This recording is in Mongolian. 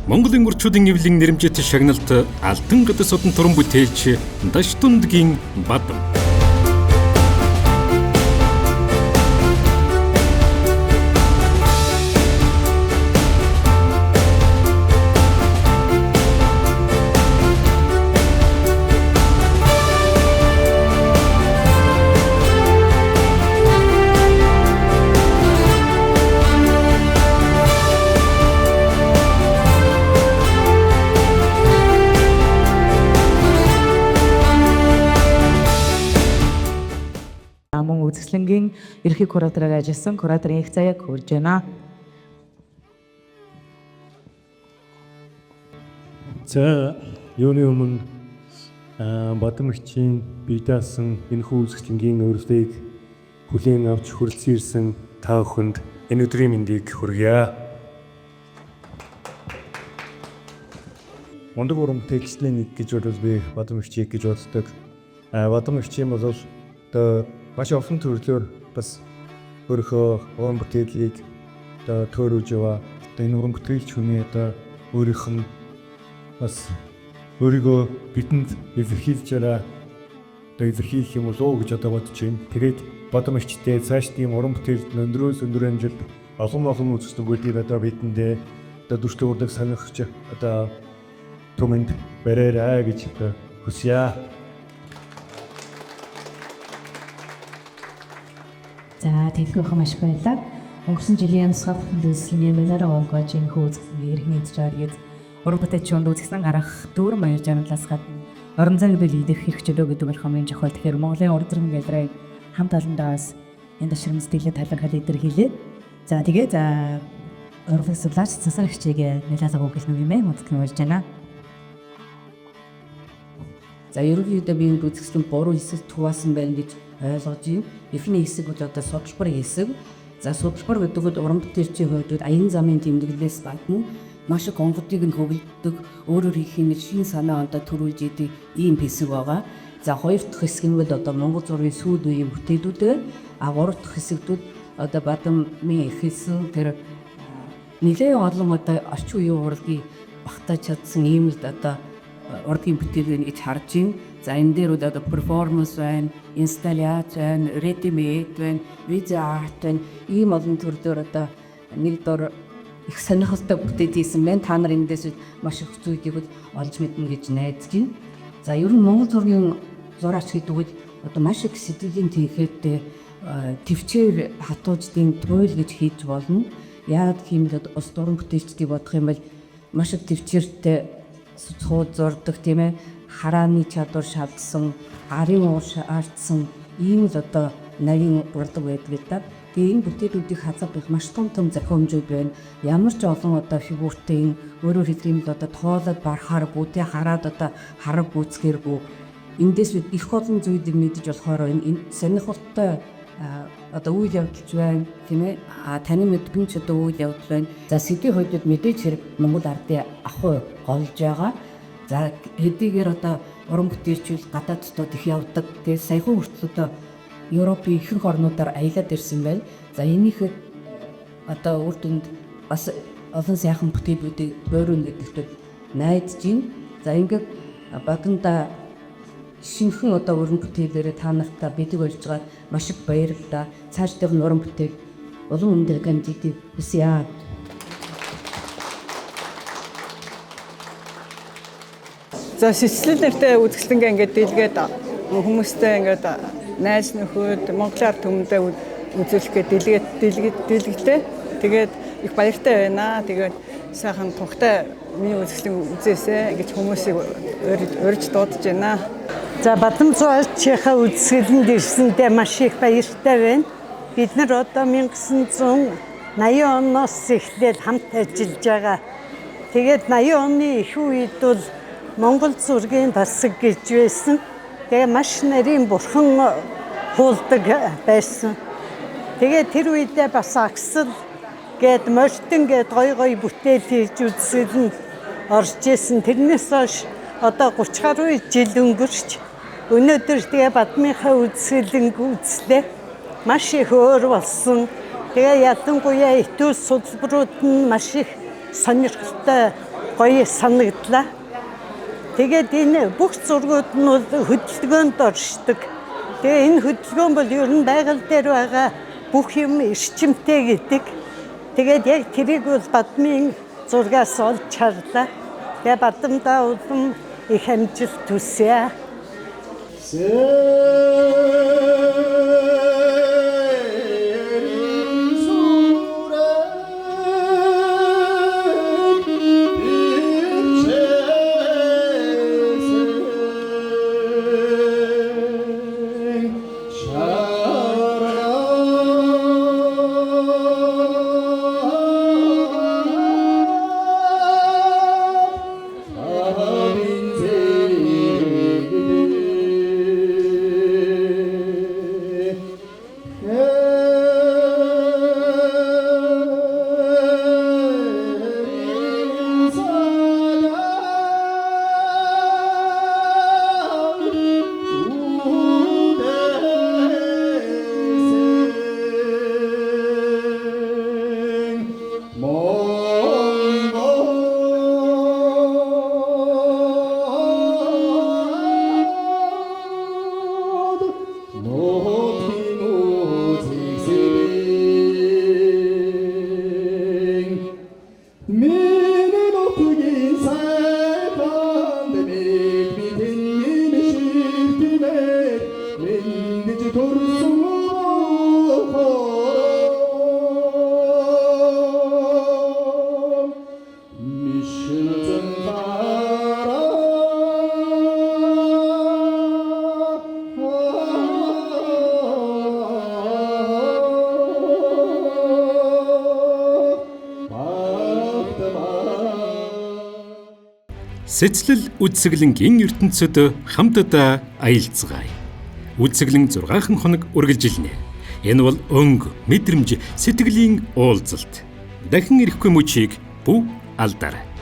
Монголын урчуудын эвлэн нэрэмжит шагналт алтан гадас одон туран бүтээлч Даштундгийн Бадам. Үзэсгэлэнгийн ерхий кураторыг ажилласан кураторын их заяаг хүрж байна. За юуны өмнө Бадам эгчийн бие даасан энэхүү үзэсгэлэнгийн урилгыг хүлээн авч хүрэлцэн ирсэн та бүхэнд энэ өдрийн мэндийг хүргье. Мундаг уран бүтээлчдийн нэг гэж бодвол би Бадам эгчийг гэж боддог. Бадам эгчийн бол маш олон төрлөөр бас өөрийнхөө уран бүтээлийг төөрүүлж яваа. Энэ уран бүтээлч хүний өөрийнх нь бас өөрийгөө бидэнд илэрхийлж яраа. Илэрхийлэх юм болоо гэж бодож байна. Тэгээд Бадам эгчтэй цааш тийм уран бүтээлд өндрөөс өндөр амжилт олон үзэсгэлэнүүдийг бидэндээ дүрслэн урдаг санагч түмэнд бариараа гэж хүсье. За тэгэх маш баярлалаа. Өнгөрсөн жилийн янзлах үзэсгэлэнгийн мэлэрэ онгож энэ үзэсгэлэнгийн эрхний зочид уран бүтээлчөнд үзэсгэлэн гарах дүүрэн баяр жаргалаас гадна орон зайг илэрхийлэх хэрэгчлөө гэдэг болохомын жохол тэгэхээр Монголын уран зургийн галерей хамт олондоос энэ ташрын стилээ талархал илэрхийлээ. За тэгээ уран фестивалч засар хичээг нэлээд агуулгах юм ээ үзэсгэлэн болж байна. За ерөнхийдөө би энэ үзэсгэлэн 3 хэсэгт хуваасан байна гэж ойлгож байна. Эхний хэсэг бол судалбар хэсэг. За судалбар гэдэг нь уран бүтээлчийн хувьд аян замын тэмдэглэлээс гадна маш их онгодыг нь хөвөлддөг, өөрөөр хэлбэл шин санаа төрүүлж идэг ийм хэсэг байгаа. За хоёр дахь хэсэг нь бол Монгол зургийн сүүл үеийн бүтээлүүд, гурав дахь хэсэгдүүд Бадамын эхэлсэн тэр нэлээд олон орчин үеийн урлагийг багтааж чадсан ийм л урлагийн бүтээлүүд гэж харж байна. За энэ дээр перформанс байна, инсталляц байна, ready-made байна, video art байна. Ийм олон төрлөөр нэг дор их сонирхолтой бүтээл хийсэн байна. Та нар эндээс маш их зүйлийг олж мэднэ гэж найдаж байна. За ер нь Монгол зургийн зураач гэдэг нь маш их сэтгэлийн тэнхээтэй төвчээр хатууждын туйл гэж хийж болно. Яг хэмэд ус дуран бүтээлчдийг бодох юм бол маш их төвчээртэй цууд зурдаг тийм ээ. Харааны чадвар шавдсан, арын ууш ардсан ийм л нарийн урдаг байдаг. Тэгээ энэ бүтээлүүдийг хазаах маш том зохиомжууд байна. Ямар ч олон фигуртэй өөрөөр хэлбэл тоолоод барахаар бүтээ хараад хараг гүйцгээргүй эндээс их олон зүйлийг мэдэж болохоор энэ сонирхолтой үйл явдалч байна тийм ээ. Танин мэдбэнч үйл явдал байна. За сэдвийн хувьд мэдээж хэрэг Монгол ардын ахуй голж байгаа. За хэдийгээр уран бүтээлчүүл гадаадд их явдаг. Тэгээ саяхан хүртэл Европын ихэнх орнуудаар аялаад ирсэн байна. За энийх үр дүнд бас олон сайхан бүтээлүүдийг бойрон гэдэгт найдаж байна. За ингээд Бадамда шинхэн уран бүтээлээрээ та нартай бидэг болж байгаа маш их баярлалаа. Цаашдаа уран бүтээл улам өндөр гамжийг хүсье. За сэцлэл нэртэй үзэсгэлэнгээ ингээд дэлгээд хүмүүстэй ингээд найз нөхөд Монголоор төмөндөө үзүүлэхгээ дэлгэхдээ тэгээд их баяртай байна. Тэгээд сайхан тухтай миний үзэсгэлэн үзээсэй гэж хүмүүсийг урьж дуудаж байна. За Бадам зурагчийнхаа үзэсгэлэнд ирсэндээ маш их баяртай байна. Бид нар 1980 оноос эхлээд хамт ажиллаж байгаа. Тэгээд 80 оны их үед бол Монгол зургийн дасаг гэж байсан. Тэгээ маш нарийн бурхан хуулдаг байсан. Тэгээ тэр үедээ бас Аксел гээд Мортен гээд гой бүтээл хийж үзсэн орж исэн. Тэрнээс хойш 30 гаруй жил өнгөрч өнөөдөр тэгээ Бадамынхаа үзэсгэлэнг үзлээ. Маш их өөр болсон. Тэгээ ялангуяа этюд судалбарууд нь маш их сонирхолтой гоё санагдлаа. Тэгээд энэ бүх зургууд нь бол хөдөлгөөнд оршдог. Тэгээ энэ хөдөлгөөн бол ер нь байгаль дээр байгаа бүх юм эрчимтэй гэдэг. Тэгээд яг тэрийг бол Бадмын зургаас олж харлаа. Тэгээ Бадамдаа улам их амжилт хүсье. Сэцлэл үзэсгэлэнгийн ертөнцөд хамтдаа аялцгаая. Үзэсгэлэн 6 хоног үргэлжилнэ. Энэ бол өнгө, мэдрэмж, сэтгэлийн уулзалт. Дахин ирэхгүй мөчийг бүү алдаарай.